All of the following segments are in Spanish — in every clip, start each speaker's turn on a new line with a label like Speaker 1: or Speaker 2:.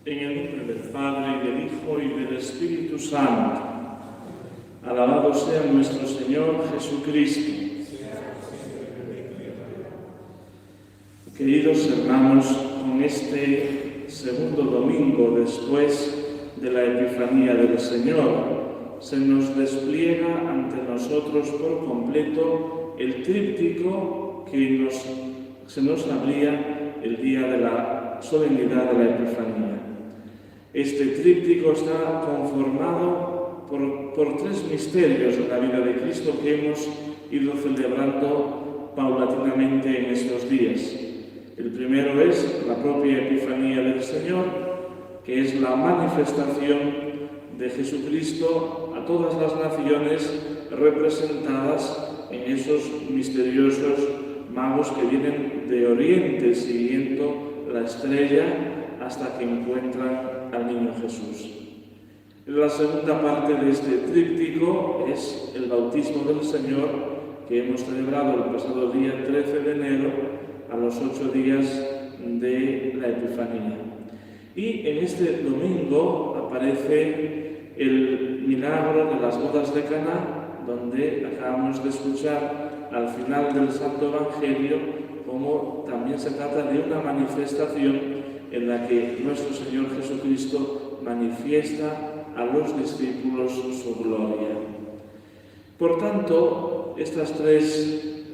Speaker 1: En el nombre del Padre, y del Hijo, y del Espíritu Santo. Alabado sea nuestro Señor Jesucristo. Queridos hermanos, con este segundo domingo después de la Epifanía del Señor, se nos despliega ante nosotros por completo el tríptico que se nos abría el día de la solemnidad de la Epifanía. Este tríptico está conformado por tres misterios de la vida de Cristo que hemos ido celebrando paulatinamente en estos días. El primero es la propia Epifanía del Señor, que es la manifestación de Jesucristo a todas las naciones representadas en esos misteriosos magos que vienen de Oriente siguiendo la estrella hasta que encuentran al niño Jesús. La segunda parte de este tríptico es el bautismo del Señor, que hemos celebrado el pasado día 13 de enero, a los 8 días de la Epifanía. Y en este domingo aparece el milagro de las bodas de Caná, donde acabamos de escuchar al final del Santo Evangelio cómo también se trata de una manifestación en la que nuestro Señor Jesucristo manifiesta a los discípulos su gloria. Por tanto, estos tres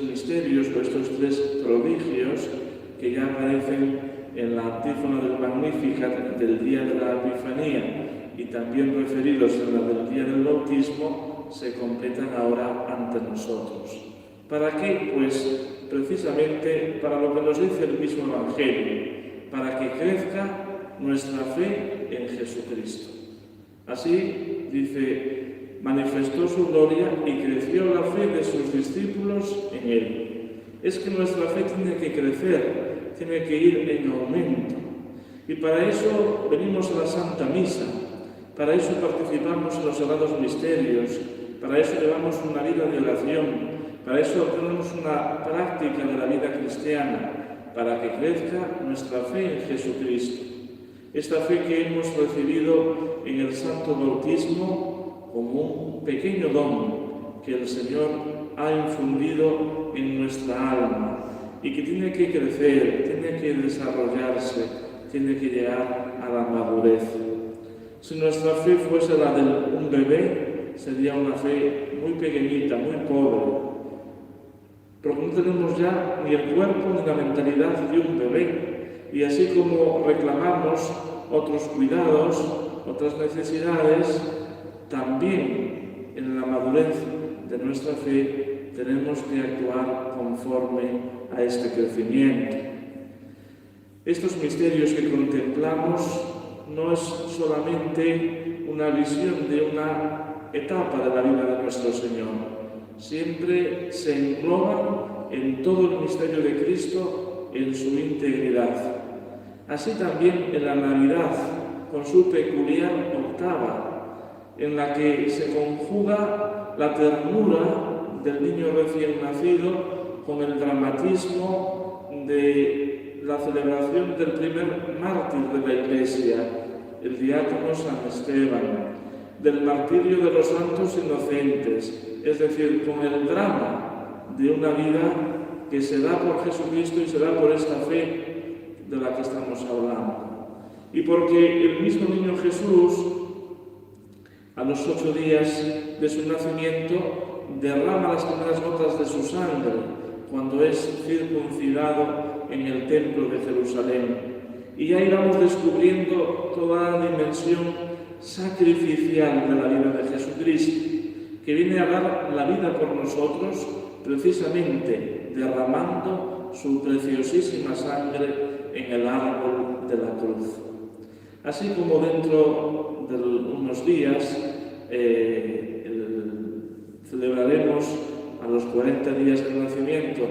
Speaker 1: misterios o estos tres prodigios que ya aparecen en la antífona del Magnificat del día de la Epifanía y también referidos en la del día del bautismo, se completan ahora ante nosotros. ¿Para qué? Pues precisamente para lo que nos dice el mismo Evangelio, para que crezca nuestra fe en Jesucristo. Así dice, manifestó su gloria y creció la fe de sus discípulos en él. Es que nuestra fe tiene que crecer, tiene que ir en aumento. Y para eso venimos a la Santa Misa, para eso participamos en los sagrados misterios, para eso llevamos una vida de oración, para eso tenemos una práctica de la vida cristiana, para que crezca nuestra fe en Jesucristo. Esta fe que hemos recibido en el Santo Bautismo como un pequeño don que el Señor ha infundido en nuestra alma y que tiene que crecer, tiene que desarrollarse, tiene que llegar a la madurez. Si nuestra fe fuese la de un bebé, sería una fe muy pequeñita, muy pobre, porque no tenemos ya ni el cuerpo ni la mentalidad de un bebé. Y así como reclamamos otros cuidados, otras necesidades, también en la madurez de nuestra fe tenemos que actuar conforme a este crecimiento. Estos misterios que contemplamos no es solamente una visión de una etapa de la vida de nuestro Señor. Siempre se engloban en todo el misterio de Cristo en su integridad. Así también en la Navidad, con su peculiar octava, en la que se conjuga la ternura del niño recién nacido con el dramatismo de la celebración del primer mártir de la Iglesia, el diácono San Esteban, del martirio de los santos inocentes, es decir, con el drama de una vida que se da por Jesucristo y se da por esta fe de la que estamos hablando. Y porque el mismo niño Jesús, a los 8 días de su nacimiento, derrama las primeras gotas de su sangre cuando es circuncidado en el templo de Jerusalén. Y ahí vamos descubriendo toda la dimensión sacrificial de la vida de Jesucristo, que viene a dar la vida por nosotros, precisamente derramando su preciosísima sangre en el árbol de la cruz. Así como dentro de unos días celebraremos a los 40 días del nacimiento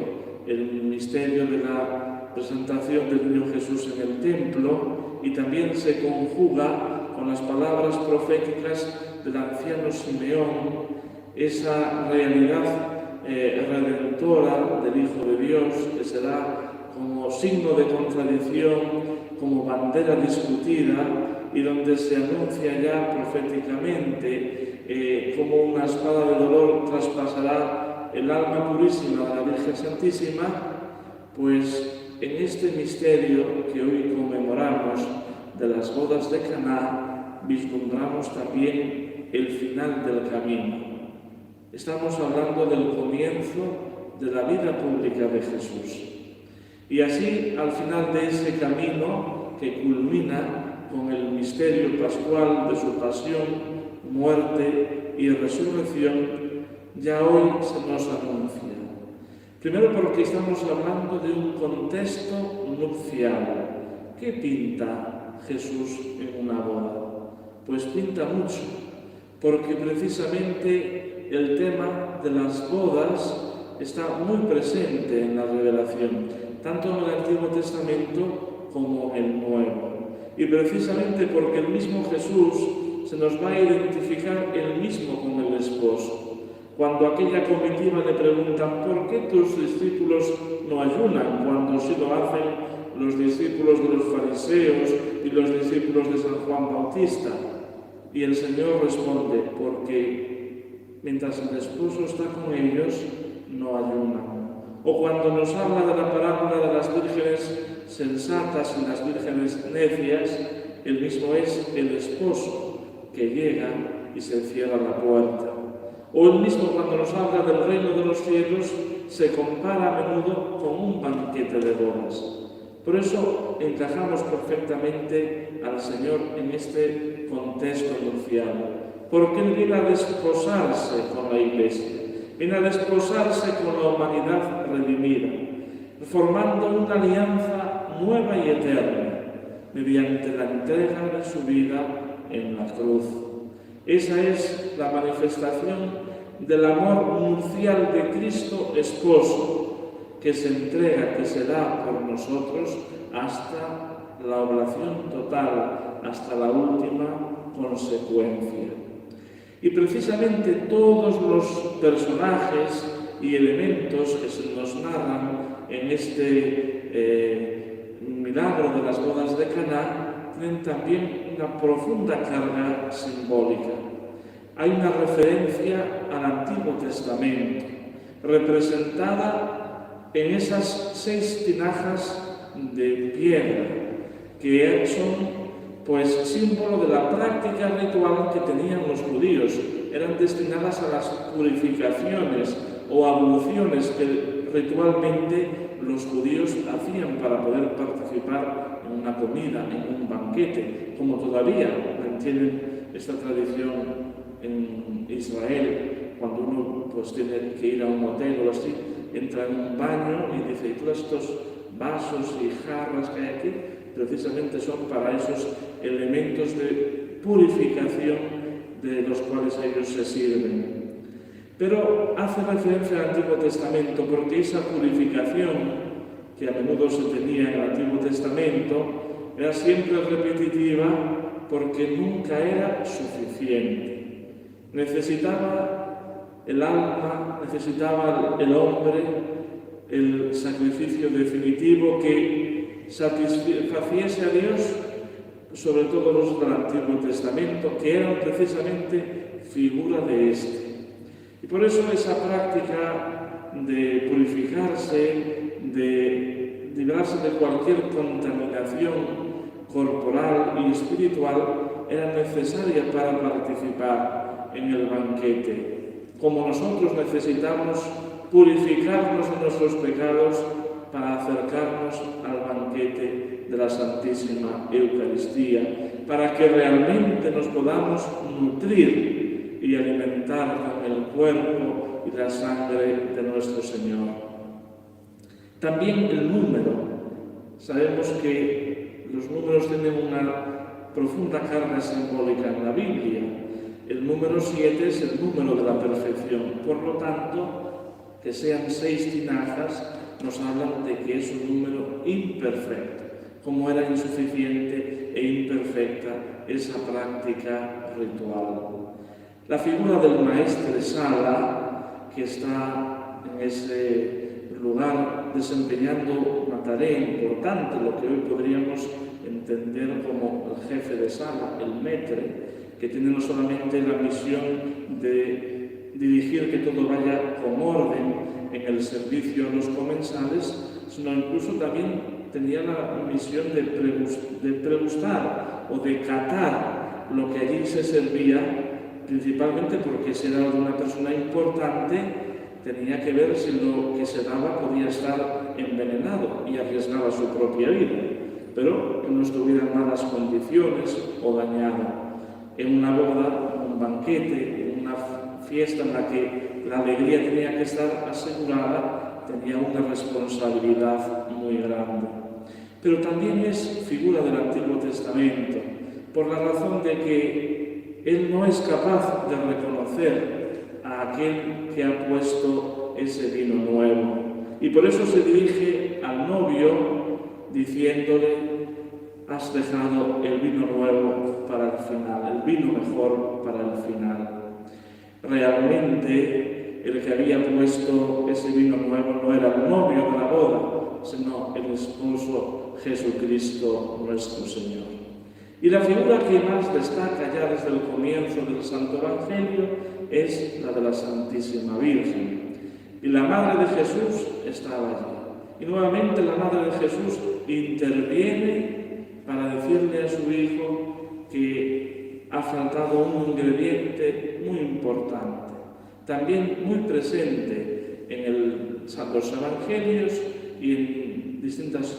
Speaker 1: el misterio de la presentación del niño Jesús en el templo, y también se conjuga con las palabras proféticas del anciano Simeón esa realidad redentora del Hijo de Dios que será como signo de contradicción, como bandera discutida, y donde se anuncia ya proféticamente como una espada de dolor traspasará el alma purísima de la Virgen Santísima, pues en este misterio que hoy conmemoramos de las bodas de Caná, vislumbramos también el final del camino. Estamos hablando del comienzo de la vida pública de Jesús. Y así, al final de ese camino que culmina con el misterio pascual de su pasión, muerte y resurrección, ya hoy se nos anuncia. Primero porque estamos hablando de un contexto nupcial. ¿Qué pinta Jesús en una boda? Pues pinta mucho, porque precisamente el tema de las bodas está muy presente en la revelación, tanto en el Antiguo Testamento como en el Nuevo. Y precisamente porque el mismo Jesús se nos va a identificar él mismo con el esposo. Cuando aquella comitiva le preguntan ¿por qué tus discípulos no ayunan? Cuando sí lo hacen los discípulos de los fariseos y los discípulos de San Juan Bautista. Y el Señor responde, porque mientras el esposo está con ellos, no ayunan. O cuando nos habla de la parábola de las vírgenes sensatas y las vírgenes necias, el mismo es el esposo que llega y se cierra la puerta. O el mismo cuando nos habla del reino de los cielos, se compara a menudo con un banquete de bodas. Por eso encajamos perfectamente al Señor en este contexto nupcial, porque Él viene a desposarse con la Iglesia, viene a desposarse con la humanidad redimida, formando una alianza nueva y eterna, mediante la entrega de su vida en la cruz. Esa es la manifestación del amor nupcial de Cristo esposo, que se entrega, que se da por nosotros hasta la oblación total, hasta la última consecuencia. Y precisamente todos los personajes y elementos que se nos narran en este milagro de las bodas de Caná tienen también una profunda carga simbólica. Hay una referencia al Antiguo Testamento, representada en esas 6 tinajas de piedra, que son pues símbolo de la práctica ritual que tenían los judíos. Eran destinadas a las purificaciones o abluciones que ritualmente los judíos hacían para poder participar en una comida, en un banquete, como todavía mantienen esta tradición en Israel. Cuando uno pues tiene que ir a un hotel o así, entra en un baño y dice, y todos estos vasos y jarras que hay aquí, precisamente son para esos elementos de purificación de los cuales ellos se sirven. Pero hace referencia al Antiguo Testamento porque esa purificación que a menudo se tenía en el Antiguo Testamento era siempre repetitiva porque nunca era suficiente. Necesitaba el alma, necesitaba el hombre, el sacrificio definitivo que satisfaciese a Dios, sobre todo los del Antiguo Testamento, que eran precisamente figura de este. Y por eso esa práctica de purificarse, de librarse de cualquier contaminación corporal y espiritual, era necesaria para participar en el banquete. Como nosotros necesitamos purificarnos de nuestros pecados para acercarnos al banquete de la Santísima Eucaristía, para que realmente nos podamos nutrir y alimentar con el cuerpo y la sangre de nuestro Señor. También el número. Sabemos que los números tienen una profunda carga simbólica en la Biblia. El número 7 es el número de la perfección. Por lo tanto, que sean 6 tinajas nos hablan de que es un número imperfecto, como era insuficiente e imperfecta esa práctica ritual. La figura del maestresala, que está en ese lugar desempeñando una tarea importante, lo que hoy podríamos entender como el jefe de sala, el maître, que tiene no solamente la misión de dirigir que todo vaya con orden en el servicio a los comensales, sino incluso también tenía la misión de pregustar o de catar lo que allí se servía, principalmente porque si era de una persona importante, tenía que ver si lo que se daba podía estar envenenado y arriesgaba su propia vida, pero que no estuviera en malas condiciones o dañado. En una boda, un banquete, en una fiesta en la que la alegría tenía que estar asegurada, tenía una responsabilidad muy grande. Pero también es figura del Antiguo Testamento, por la razón de que él no es capaz de reconocer a aquel que ha puesto ese vino nuevo. Y por eso se dirige al novio diciéndole: has dejado el vino nuevo para el final, el vino mejor para el final. Realmente el que había puesto ese vino nuevo no era el novio de la boda, sino el esposo Jesucristo nuestro Señor. Y la figura que más destaca ya desde el comienzo del Santo Evangelio es la de la Santísima Virgen. Y la Madre de Jesús estaba allí. Y nuevamente la Madre de Jesús interviene para decirle a su Hijo que ha faltado un ingrediente muy importante, también muy presente en los Evangelios y en distintas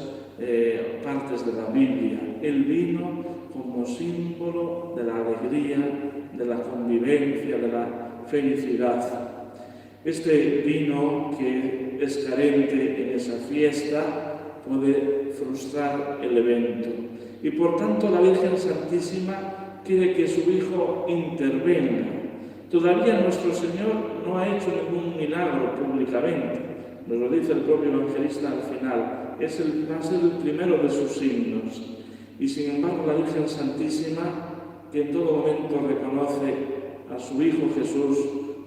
Speaker 1: partes de la Biblia: el vino como símbolo de la alegría, de la convivencia, de la felicidad. Este vino que es carente en esa fiesta puede frustrar el evento. Y por tanto la Virgen Santísima quiere que su Hijo intervenga. Todavía nuestro Señor no ha hecho ningún milagro públicamente. Nos lo dice el propio evangelista al final. Va a ser el primero de sus signos. Y sin embargo la Virgen Santísima, que en todo momento reconoce a su Hijo Jesús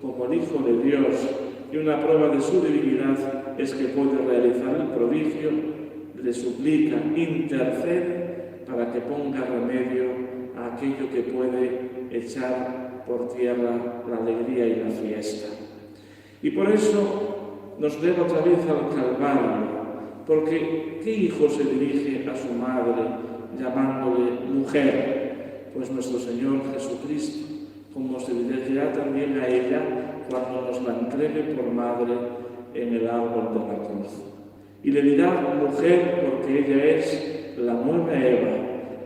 Speaker 1: como el Hijo de Dios, y una prueba de su divinidad es que puede realizar el prodigio, le suplica, intercede para que ponga remedio a aquello que puede echar por tierra la alegría y la fiesta. Y por eso nos lleva otra vez al Calvario, porque ¿qué hijo se dirige a su madre llamándole mujer? Pues nuestro Señor Jesucristo, como se dirigirá también a ella cuando nos la entregue por madre en el árbol de la cruz. Y le dirá mujer porque ella es la nueva Eva,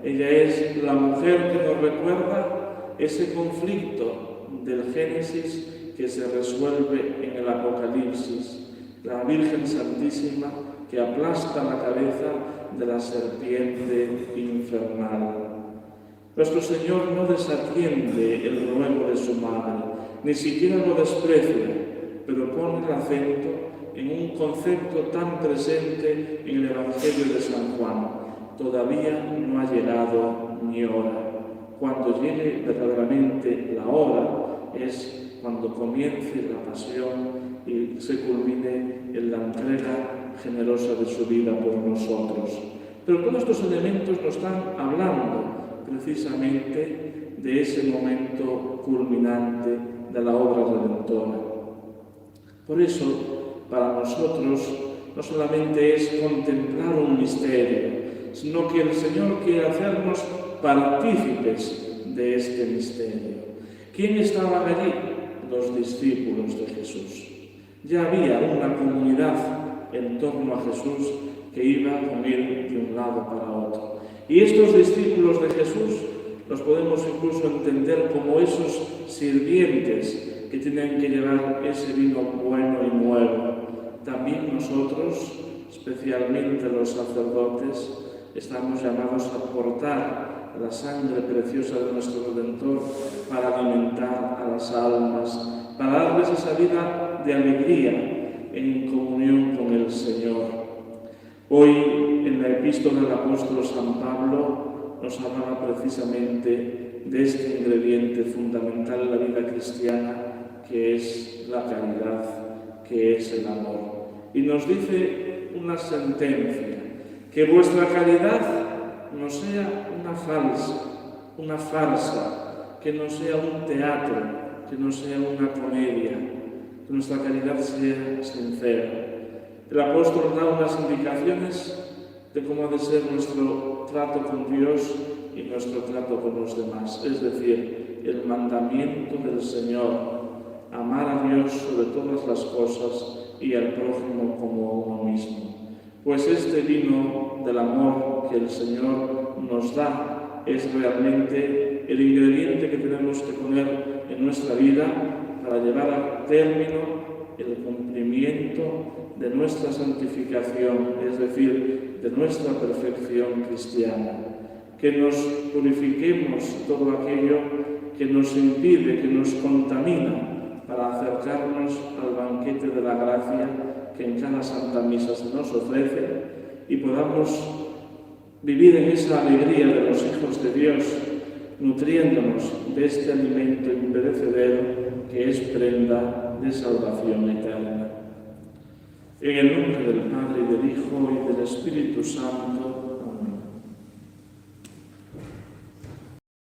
Speaker 1: ella es la mujer que nos recuerda ese conflicto del Génesis que se resuelve en el Apocalipsis, la Virgen Santísima que aplasta la cabeza de la serpiente infernal. Nuestro Señor no desatiende el ruego de su madre, ni siquiera lo desprecia, pero pone el acento en un concepto tan presente en el Evangelio de San Juan: todavía no ha llegado mi hora. Cuando llegue verdaderamente la hora es cuando comience la pasión y se culmine en la entrega generosa de su vida por nosotros. Pero todos estos elementos nos están hablando precisamente de ese momento culminante de la obra redentora. Por eso, para nosotros, no solamente es contemplar un misterio, sino que el Señor quiere hacernos partícipes de este misterio. ¿Quién estaban allí? Los discípulos de Jesús. Ya había una comunidad en torno a Jesús que iba con él de un lado para otro. Y estos discípulos de Jesús los podemos incluso entender como esos sirvientes que tienen que llevar ese vino bueno y nuevo. También nosotros, especialmente los sacerdotes, estamos llamados a aportar la sangre preciosa de nuestro Redentor para alimentar a las almas, para darles esa vida de alegría en comunión con el Señor. Hoy, en la epístola del apóstol San Pablo, nos hablaba precisamente de este ingrediente fundamental en la vida cristiana, que es la caridad, que es el amor. y nos dice una sentencia: que vuestra caridad no sea una farsa, que no sea un teatro, que no sea una comedia, que nuestra caridad sea sincera. El apóstol da unas indicaciones de cómo ha de ser nuestro trato con Dios y nuestro trato con los demás, es decir, el mandamiento del Señor: amar a Dios sobre todas las cosas y al prójimo como a uno mismo. Pues este vino del amor que el Señor nos da es realmente el ingrediente que tenemos que poner en nuestra vida para llevar a término el cumplimiento de nuestra santificación, es decir, de nuestra perfección cristiana. Que nos purifiquemos todo aquello que nos impide, que nos contamina, para acercarnos al banquete de la gracia que en cada Santa Misa se nos ofrece y podamos vivir en esa alegría de los hijos de Dios, nutriéndonos de este alimento imperecedero que es prenda de salvación eterna. En el nombre del Padre, y del Hijo, y del Espíritu Santo.